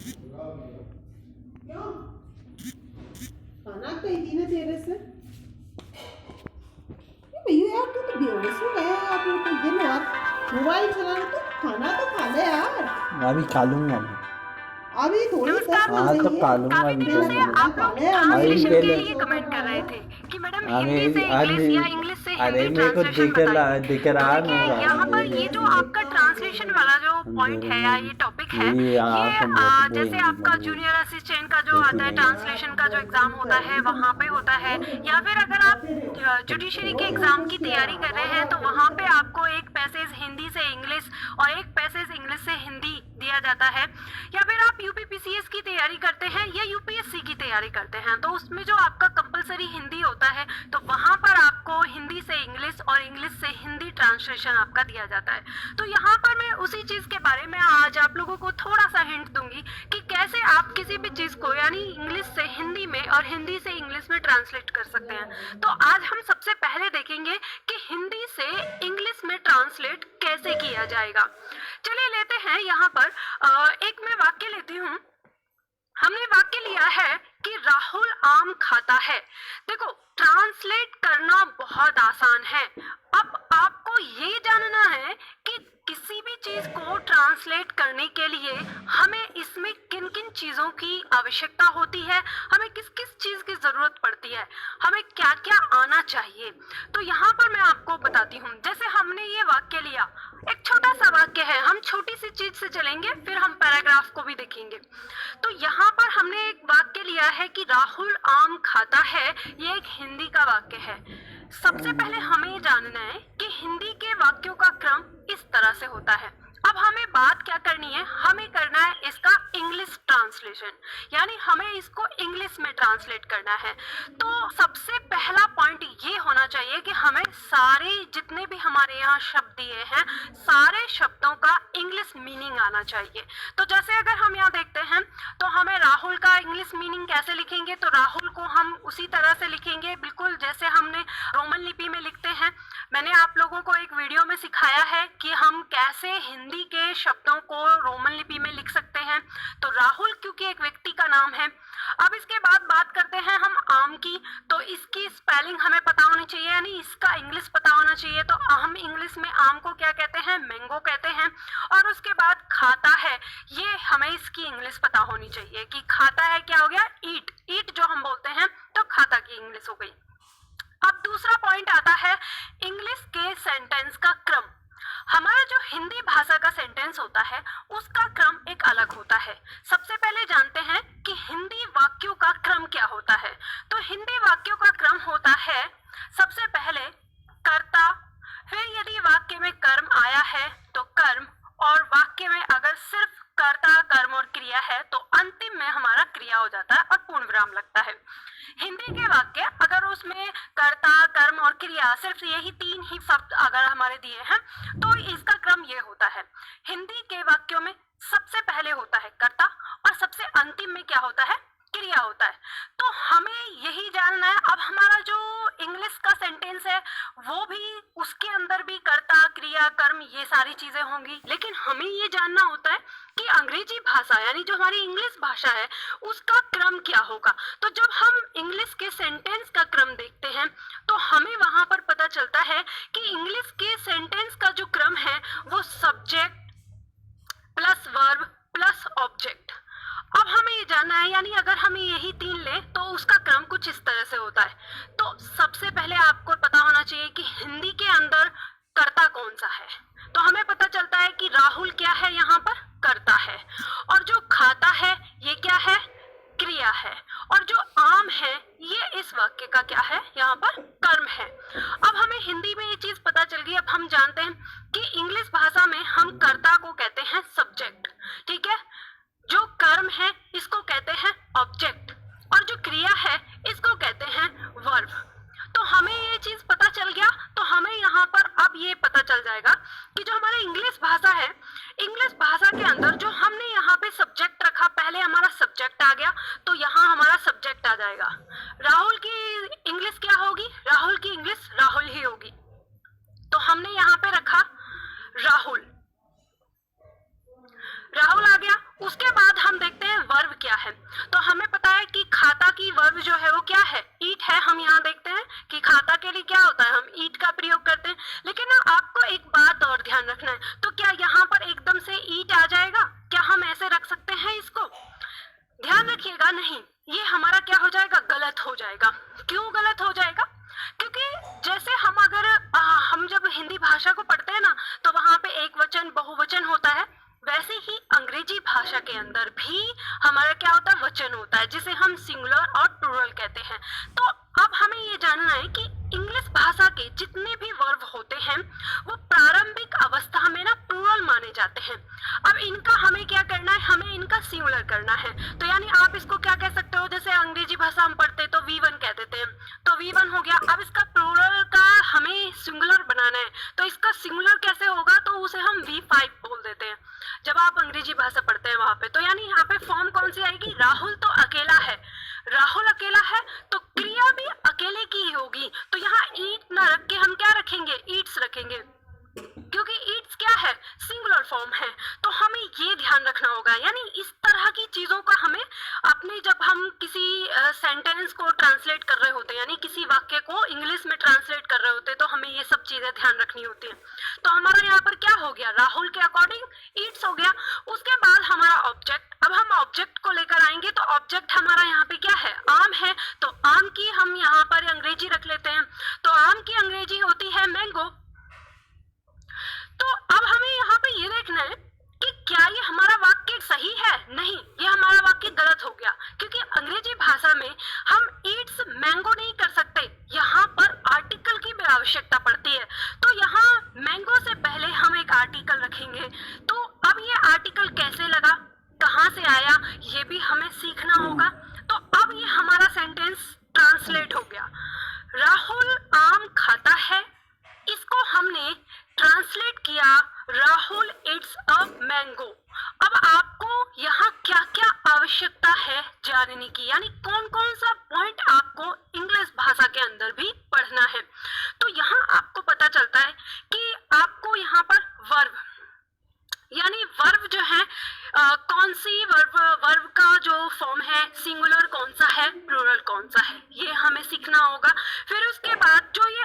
क्यों खाना कही थी ना तेरे से? भैया यार तू तो बेहोश हो गया यार, तू तो दिन रात मोबाइल चला रहा, तो खाना तो खा ले यार। अभी खा लूंगा मैं। अभी थोड़ी 10 नमस्कार बज हाँ तो रही खा है, लूंगा, काफी अभी दिनों क्या से पहले करूँगा। खाना आप खा लोग ले, अभी ट्रांसलेशन के पहले लिए छोटा कमेंट कर भाई रहे है। थे कि मैडम हिंदी अरे से आज इंग्लिश या इंग्लिश से अरे हिंदी मेरे को ट्रांसलेशन बताइए। दिख तो रहा देखिए नहीं रहा यहाँ पर ये मेरे जो से आपका देखता हूँ ट्रांसलेशन वाला जो पॉइंट है या ये टॉपिक है, मेरी ये आँख बहुत जैसे बड़ी आपका लगी जूनियर असिस्टेंट का जो देखी आता है नहीं। ट्रांसलेशन का जो एग्जाम होता है वहाँ पे होता है, या फिर अगर आप जुडिशरी के एग्जाम की तैयारी कर रहे हैं तो वहाँ पे आपको एक पैसेज हिंदी से इंग्लिश और एक पैसेज इंग्लिश से हिंदी दिया जाता है। या फिर आप यूपीपीसीएस की तैयारी करते हैं या यूपीएससी की तैयारी करते हैं तो उसमें जो आपका कंपलसरी हिंदी होता है तो वहाँ पर आपको हिंदी से इंग्लिश और इंग्लिश से हिंदी ट्रांसलेशन आपका दिया जाता है। तो यहाँ पर मैं उसी चीज के बारे में आज आप लोगों को थोड़ा सा हिंट दूंगी कि कैसे आप किसी भी चीज को यानी इंग्लिश से हिंदी में और हिंदी से इंग्लिश में ट्रांसलेट कर सकते हैं। तो आज हम सबसे पहले देखेंगे कि हिंदी से इंग्लिश में ट्रांसलेट कैसे किया जाएगा। चलिए लेते हैं यहाँ पर एक मैं वाक्य लेती हूँ। हमने वाक्य लिया है कि राहुल आम खाता है। देखो ट्रांसलेट करना बहुत आसान है। अब आपको ये जानना है कि किसी भी चीज को ट्रांसलेट करने के लिए हमें इसमें किन किन चीजों की आवश्यकता होती है, हमें किस किस चीज की जरूरत पड़ती है, हमें क्या क्या आना चाहिए। तो यहाँ पर मैं आपको बताती हूँ। जैसे हमने ये वाक्य लिया, एक छोटा सा वाक्य है, हम छोटी सी चीज से चलेंगे फिर हम पैराग्राफ को भी देखेंगे। तो यहाँ पर हमने एक वाक्य लिया है कि राहुल आम खाता है। ये एक हिंदी का वाक्य है। सबसे पहले हमें ये जानना है कि हिंदी के वाक्यों का क्रम इस तरह से होता है। अब हमें बात क्या करनी है, हमें करना है इसका इंग्लिश ट्रांसलेशन, यानी हमें इसको इंग्लिश में ट्रांसलेट करना है। तो सबसे पहला पॉइंट ये होना चाहिए कि हमें सारे जितने भी हमारे यहाँ शब्द दिए हैं सारे शब्दों का इंग्लिश मीनिंग आना चाहिए। तो जैसे अगर हम यहाँ देखते हैं तो हमें राहुल का इंग्लिश मीनिंग कैसे लिखेंगे, तो राहुल को हम उसी तरह से लिखेंगे बिल्कुल जैसे हमने रोमन लिपि में लिखते हैं। मैंने आप लोगों को एक वीडियो में सिखाया है कि हम कैसे हिंदी के शब्दों को रोमन लिपि में लिख सकते हैं। तो राहुल क्योंकि एक व्यक्ति का नाम है। अब इसके बाद बात करते हैं हम आम की। तो इसकी स्पेलिंग हमें पता होनी चाहिए, यानी इसका इंग्लिश पता होना चाहिए। तो हम इंग्लिश में आम को क्या कहते हैं, मैंगो कहते हैं। और उसके बाद खाता है, ये हमें इसकी इंग्लिश पता होनी चाहिए कि खाता है क्या हो गया, ईट। ईट जो हम बोलते हैं तो खाता की इंग्लिश हो गई। अब दूसरा पॉइंट आता है इंग्लिश के सेंटेंस का क्रम। हमारा जो हिंदी भाषा का सेंटेंस होता है उसका क्रम एक अलग होता है। सबसे पहले जानते हैं कि हिंदी वाक्यों का क्रम क्या होता है। तो हिंदी वाक्यों का क्रम होता है सबसे पहले कर्ता, फिर यदि वाक्य में कर्म आया है तो कर्म, और वाक्य में अगर सिर्फ कर्ता कर्म और क्रिया है तो अंतिम में हमारा क्रिया हो जाता है और पूर्ण विराम लगता है। हिंदी के वाक्य अगर उसमें कर्ता कर्म और क्रिया सिर्फ यही तीन ही शब्द अगर हमारे दिए हैं तो इसका क्रम ये होता है। हिंदी के वाक्यों में सबसे पहले होता है कर्ता और सबसे अंतिम में क्या होता है, क्रिया होता है। तो हमें यही जानना है। अब हमारा जो इंग्लिश का सेंटेंस है वो भी उसके अंदर भी कर्ता क्रिया कर्म ये सारी चीजें होंगी, लेकिन हमें ये जानना होता है कि अंग्रेजी भाषा यानी जो हमारी इंग्लिश भाषा है उसका क्रम क्या होगा। तो जब हम इंग्लिश के सेंटेंस का क्रम देखते हैं तो हमें वहां पर पता चलता है कि इंग्लिश के सेंटेंस का जो क्रम है वो subject plus verb plus object. अब हमें ये जानना है, यानी अगर हमें यही तीन ले तो उसका क्रम कुछ इस तरह से होता है। तो सबसे पहले आपको पता होना चाहिए कि हिंदी के अंदर कर्ता कौन सा है। तो हमें पता चलता है कि राहुल क्या है, यहाँ पर कर्ता है, और जो खाता है ये क्या है, क्रिया है, और जो आम है ये इस वाक्य का क्या है, यहाँ पर कर्म है। अब हमें हिंदी में ये चीज पता चल गई। अब हम जानते हैं कि इंग्लिश भाषा में हम कर्ता को कहते हैं सब्जेक्ट, ठीक है, जो कर्म है इसको कहते हैं ऑब्जेक्ट, और जो क्रिया है इसको कहते हैं वर्ब। तो हमें ये चीज पता चल गया। तो हमें यहाँ पर अब ये पता चल जाएगा कि जो हमारी इंग्लिश भाषा है, इंग्लिश भाषा के अंदर जो हमने यहाँ पे के अंदर भी हमारा क्या होता है, वचन होता है, जिसे हम सिंगुलर और प्लूरल कहते हैं। तो अब हमें ये जानना है कि इंग्लिश भाषा के जितने भी वर्ब होते हैं वो प्रारंभिक अवस्था में ना प्लूरल माने जाते हैं। अब इनका हमें क्या करना है, हमें इनका सिंगुलर करना है। तो यानी आप इसको क्या कह सकते हो, जैसे अंग्रेजी भाषा हम पढ़ते तो V1 कह देते हैं, तो V1 हो गया। अब इसका प्लूरल का हमें सिंगुलर बनाना है, तो इसका सिंगुलर कैसे होगा, तो उसे हम V5 बोल देते हैं जब आप अंग्रेजी भाषा पढ़ते हैं वहां पे। तो यानी यहाँ पे फॉर्म कौन सी आएगी, राहुल तो अकेला है, राहुल अकेला है तो क्रिया भी अकेले की ही होगी। तो यहाँ ईट ना रख के हम क्या रखेंगे, ईट्स रखेंगे, क्योंकि ईट्स क्या है, सिंगुलर फॉर्म है। तो हमें ये ध्यान रखना होगा। यानी इस तरह की चीजों का हमें अपने, जब हम किसी सेंटेंस को ट्रांसलेट कर रहे होते हैं, यानी किसी वाक्य को इंग्लिश में ट्रांसलेट कर रहे होते हैं, तो हमें ये सब चीजें ध्यान रखनी होती है। तो हमारा यहाँ पर क्या हो गया, राहुल के अकॉर्डिंग ईट्स हो गया। उसके बाद हमारा ऑब्जेक्ट, अब हम ऑब्जेक्ट को लेकर आएंगे, तो ऑब्जेक्ट हमारा यहाँ पे क्या है, आम है, तो आम की हम यहाँ पर अंग्रेजी रख लेते हैं। तो आम की अंग्रेजी होती है मैंगो। तो अब हमें यहाँ पे ये देखना है कि क्या ये हमारा वाक्य सही है, नहीं, ये हमारा वाक्य गलत हो गया, क्योंकि अंग्रेजी भाषा में हम ईट्स मैंगो नहीं कर सकते, यहाँ पर आर्टिकल की भी आवश्यकता पड़ती है। तो यहाँ मैंगो से पहले हम एक आर्टिकल रखेंगे। तो अब ये आर्टिकल कैसे लगा, कहाँ से आया, ये भी हमें सीखना होगा। तो अब ये हमारा सेंटेंस ट्रांसलेट हो गया, राहुल आम खाता है, इसको हमने ट्रांसलेट किया, राहुल इट्स अ मैंगो। अब आपको यहाँ क्या क्या आवश्यकता है जानने की, यानी कौन कौन सा पॉइंट आपको इंग्लिश भाषा के अंदर भी पढ़ना है। तो यहाँ आपको पता चलता है कि आपको यहाँ पर वर्ब, यानी वर्ब जो है कौन सी वर्ब का जो फॉर्म है, सिंगुलर कौन सा है, प्लूरल कौन सा है, ये हमें सीखना होगा। फिर उसके बाद जो ये